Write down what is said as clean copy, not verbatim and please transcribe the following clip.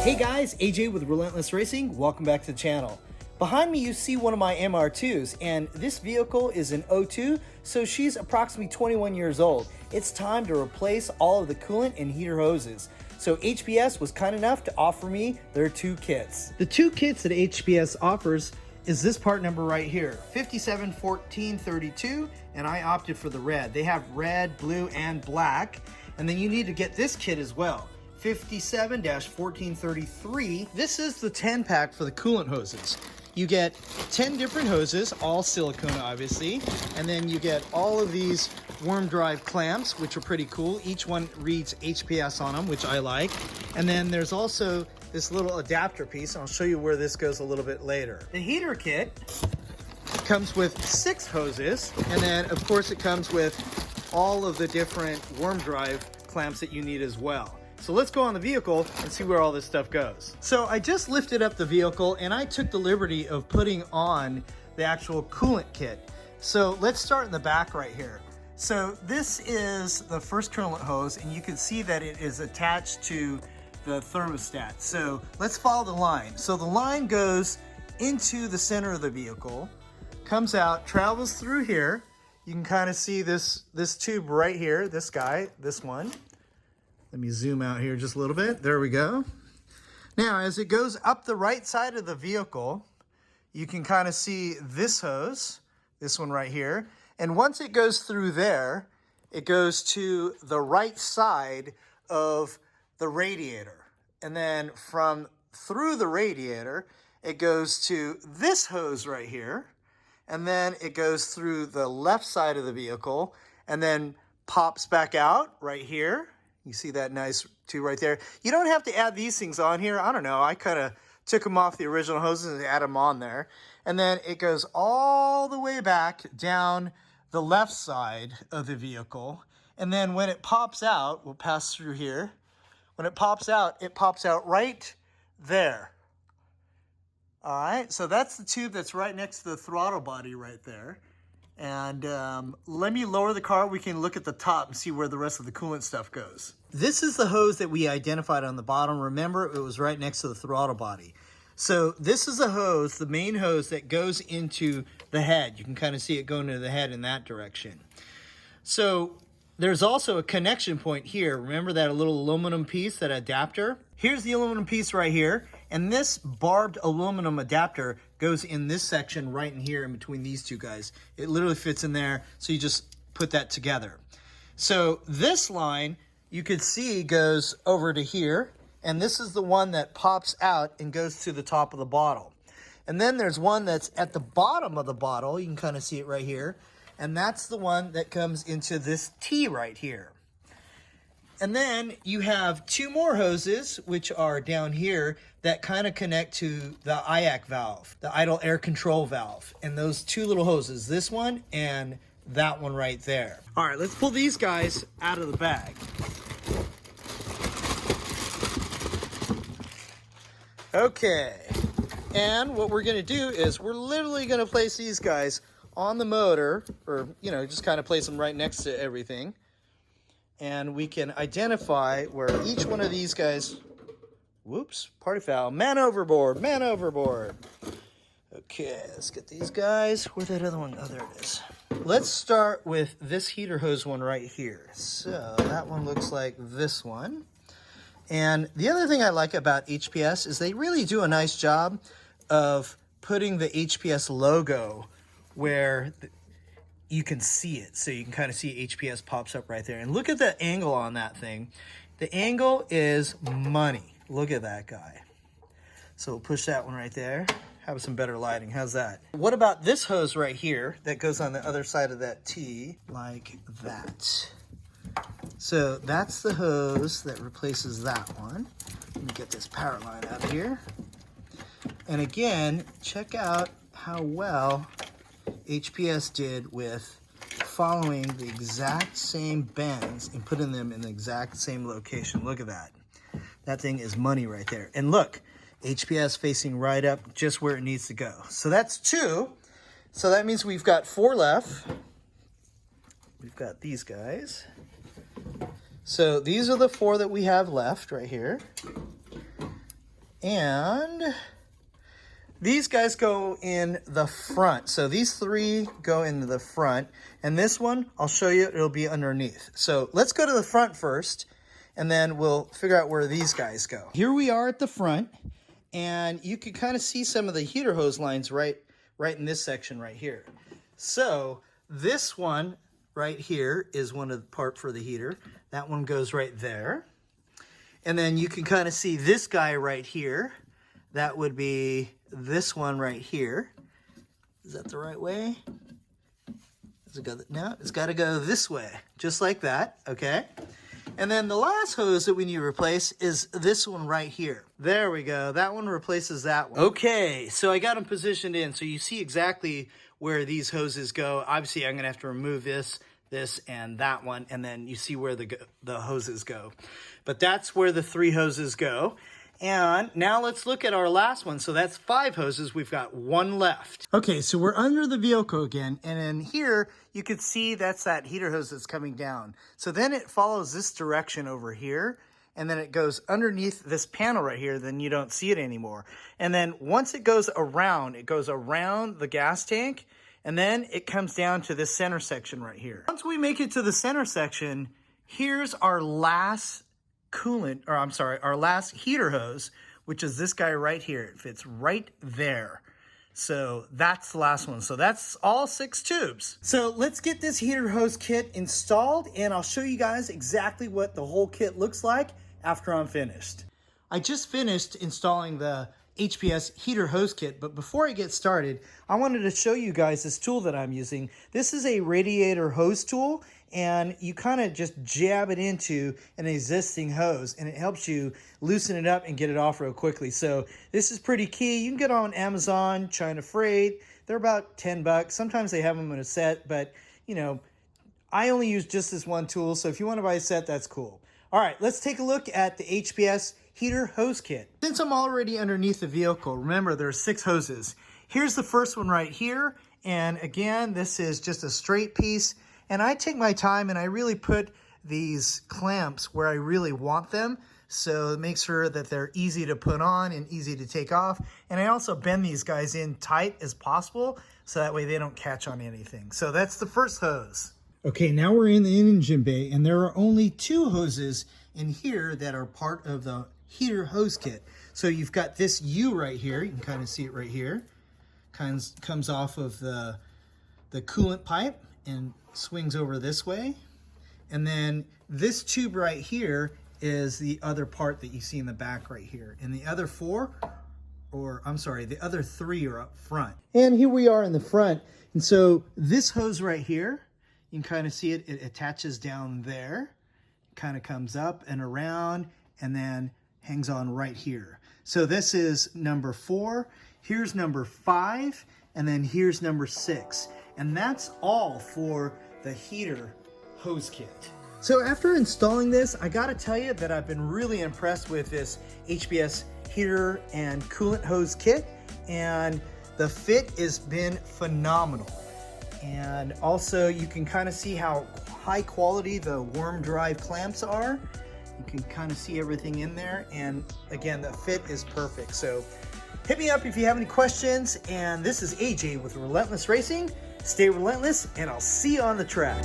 Hey guys, AJ with Relentless Racing. Welcome back to the channel. Behind me you see one of my MR2s, and this vehicle is an O2, so she's approximately 21 years old. It's time to replace all of the coolant and heater hoses. So HPS was kind enough to offer me their two kits. The two kits that HPS offers is this part number right here, 571432, and I opted for the red. They have red, blue, and black, and then you need to get this kit as well. 57-1433. This is the 10 pack for the coolant hoses. You get 10 different hoses, all silicone obviously, and then you get all of these worm drive clamps, which are pretty cool. Each one reads HPS on them, which I like. And then there's also this little adapter piece. I'll show you where this goes a little bit later. The heater kit comes with 6 hoses, and then of course it comes with all of the different worm drive clamps that you need as well. So let's go on the vehicle and see where all this stuff goes. So I just lifted up the vehicle and I took the liberty of putting on the actual coolant kit. So let's start in the back right here. So this is the first coolant hose, and you can see that it is attached to the thermostat. So let's follow the line. So the line goes into the center of the vehicle, comes out, travels through here. You can kind of see this tube right here, this guy, this one. Let me zoom out here just a little bit. There we go. Now, as it goes up the right side of the vehicle, you can kind of see this hose, this one right here. And once it goes through there, it goes to the right side of the radiator. And then from through the radiator, it goes to this hose right here. And then it goes through the left side of the vehicle and then pops back out right here. You see that nice tube right there. You don't have to add these things on here. I don't know. I kind of took them off the original hoses and add them on there. And then it goes all the way back down the left side of the vehicle. And then when it pops out, we'll pass through here. When it pops out right there. All right, so that's the tube that's right next to the throttle body right there. And let me lower the car. We can look at the top and see where the rest of the coolant stuff goes. This is the hose that we identified on the bottom. Remember, it was right next to the throttle body. So this is a hose, the main hose that goes into the head. You can kind of see it going into the head in that direction. So there's also a connection point here. Remember that little aluminum piece, that adapter? Here's the aluminum piece right here. And this barbed aluminum adapter goes in this section right in here in between these two guys. It literally fits in there, so you just put that together. So this line, you could see, goes over to here, and this is the one that pops out and goes to the top of the bottle. And then there's one that's at the bottom of the bottle. You can kind of see it right here. And that's the one that comes into this T right here. And then you have 2 more hoses, which are down here, that kind of connect to the IAC valve, the idle air control valve. And those 2 little hoses, this one and that one right there. All right, let's pull these guys out of the bag. Okay, and what we're gonna do is we're literally gonna place these guys on the motor, or, you know, just kind of place them right next to everything. And we can identify where each one of these guys, whoops, party foul, man overboard, man overboard. Okay, let's get these guys. Where'd that other one? Oh, there it is. Let's start with this heater hose one right here. So that one looks like this one. And the other thing I like about HPS is they really do a nice job of putting the HPS logo where you can see it. So you can kind of see HPS pops up right there. And look at the angle on that thing. The angle is money. Look at that guy. So we'll push that one right there. Have some better lighting. How's that? What about this hose right here that goes on the other side of that T, like that? So that's the hose that replaces that one. Let me get this power line out of here. And again, check out how well HPS did with following the exact same bends and putting them in the exact same location. Look at that. That thing is money right there. And look, HPS facing right up just where it needs to go. So that's 2. So that means we've got 4 left. We've got these guys. So these are the 4 that we have left right here. And these guys go in the front. So these three go into the front. And this one, I'll show you, it'll be underneath. So let's go to the front first, and then we'll figure out where these guys go. Here we are at the front, and you can kind of see some of the heater hose lines right in this section right here. So this one right here is one of the part for the heater. That one goes right there. And then you can kind of see this guy right here. That would be this one right here. Is that the right way? Does it go? No, it's got to go this way, just like that, okay? And then the last hose that we need to replace is this one right here. There we go. That one replaces that one. Okay, so I got them positioned in, so you see exactly where these hoses go. Obviously, I'm going to have to remove this, and that one, and then you see where the hoses go. But that's where the 3 hoses go. And now let's look at our last one. So that's 5 hoses. We've got 1 left. Okay, so we're under the vehicle again. And in here, you can see that's that heater hose that's coming down. So then it follows this direction over here. And then it goes underneath this panel right here. Then you don't see it anymore. And then once it goes around the gas tank. And then it comes down to this center section right here. Once we make it to the center section, here's our last coolant, or I'm sorry, our last heater hose, which is this guy right here. It fits right there. So that's the last one. So that's all 6 tubes. So let's get this heater hose kit installed, and I'll show you guys exactly what the whole kit looks like after I'm finished. I just finished installing the HPS heater hose kit, but before I get started, I wanted to show you guys this tool that I'm using. This is a radiator hose tool, and you kind of just jab it into an existing hose, and it helps you loosen it up and get it off real quickly. So this is pretty key. You can get on Amazon, China Freight. They're about 10 bucks. Sometimes they have them in a set, but you know, I only use just this one tool. So if you want to buy a set, that's cool. All right, let's take a look at the HPS heater hose kit. Since I'm already underneath the vehicle, remember there's 6 hoses. Here's the first one right here. And again, this is just a straight piece. And I take my time and I really put these clamps where I really want them. So make sure that they're easy to put on and easy to take off. And I also bend these guys in tight as possible so that way they don't catch on anything. So that's the first hose. Okay, now we're in the engine bay, and there are only 2 hoses in here that are part of the heater hose kit. So you've got this U right here. You can kind of see it right here. Comes off of the coolant pipe and swings over this way. And then this tube right here is the other part that you see in the back right here. And the other 4, or I'm sorry, the other 3 are up front. And here we are in the front. And so this hose right here, you can kind of see it, it attaches down there, kind of comes up and around, and then hangs on right here. So this is number 4, here's number 5, and then here's number 6. And that's all for the heater hose kit. So after installing this, I gotta tell you that I've been really impressed with this HPS heater and coolant hose kit, and the fit has been phenomenal. And also you can kind of see how high quality the worm drive clamps are. You can kind of see everything in there, and again, the fit is perfect. So hit me up if you have any questions. And this is AJ with Relentless Racing. Stay relentless, and I'll see you on the track.